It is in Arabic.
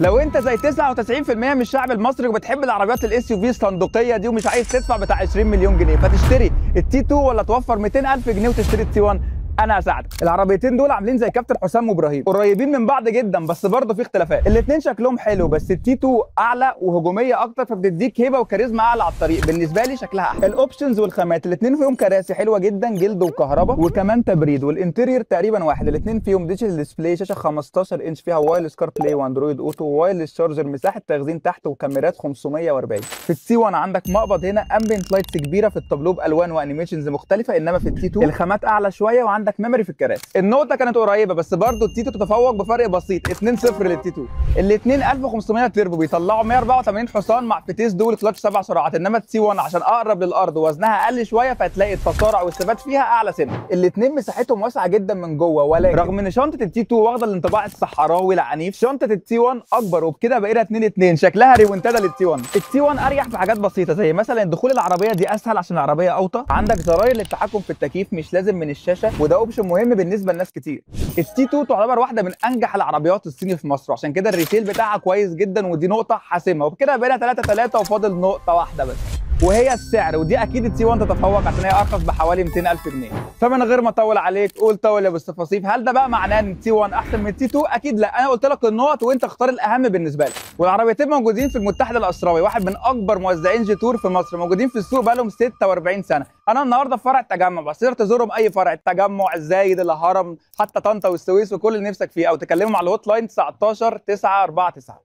لو انت زي 99% من الشعب المصري وبتحب العربيات الاس يو في الصندوقيه دي ومش عايز تدفع بتاع 20 مليون جنيه، فتشتري التي 2 ولا توفر 200,000 جنيه وتشتري التي 1؟ انا هساعدك. العربيتين دول عاملين زي كابتن حسام وابراهيم، قريبين من بعض جدا بس برضه في اختلافات. الاثنين شكلهم حلو بس التي 2 اعلى وهجوميه اكتر، فبتديك هيبه وكاريزما اعلى على الطريق. بالنسبه لي شكلها احلى. الاوبشنز والخامات الاثنين فيهم كراسي حلوه جدا جلد وكهرباء وكمان تبريد، والانتيرير تقريبا واحد. الاثنين فيهم ديجيتال ديسبلاي، شاشه 15 انش فيها وايرلس كار بلاي واندرويد اوتو ووايرلس شارجر، مساحه تخزين تحت وكاميرات 540. في التي 1 عندك مقبض هنا، امبيانت لايتس كبيره في التابلو بالوان وانيميشنز مختلفه، انما في التي 2 الخامات اعلى شويه وعندك ميموري في الكراسي. النقطه كانت قريبه بس برضه التيتو تتفوق بفرق بسيط 2-0 للتيتو. الاثنين 1500 تربو بيطلعوا 184 حصان مع فتيس دول كلاتش 7 سرعات، انما التي 1 عشان اقرب للارض ووزنها اقل شويه فتلاقي التسارع والثبات فيها اعلى سنه. الاثنين مساحتهم واسعه جدا من جوه، ولكن رغم ان شنطه التي 2 واخده الانطباع الصحراوي العنيف، شنطه التي 1 اكبر وبكده بقينا 2-2 شكلها ريمونتادا للتي 1. التي 1 اريح في حاجات بسيطه زي مثلا دخول العربيه دي اسهل عشان العربيه اوطى، عندك زراير للتحكم في التكييف مش لازم من الشاشه وده اوبشن مهم بالنسبه لناس كتير. التي 2 تعتبر واحده من انجح العربيات الصيني في مصر، عشان كده الريتيل بتاعها كويس جدا ودي نقطه حاسمه. وبكده بقينا 3-3 وفاضل نقطه واحده بس وهي السعر، ودي اكيد التي 1 تتفوق عشان هي ارخص بحوالي 200,000 جنيه. فمن غير ما اطول عليك قول طول يا ابو الصفاصيف، هل ده بقى معناه ان التي 1 احسن من التي 2؟ اكيد لا، انا قلت لك النقط وانت اختار الاهم بالنسبه لك. والعربيتين موجودين في المتحده الاسروي، واحد من اكبر موزعين جيتور في مصر، موجودين في السوق بقالهم 46 سنه. انا النهارده في فرع التجمع، بس تقدر تزورهم اي فرع، التجمع، الزايد، الهرم، حتى طنطا والسويس وكل اللي نفسك فيه، او تكلمهم على الهوت لاين 19 949.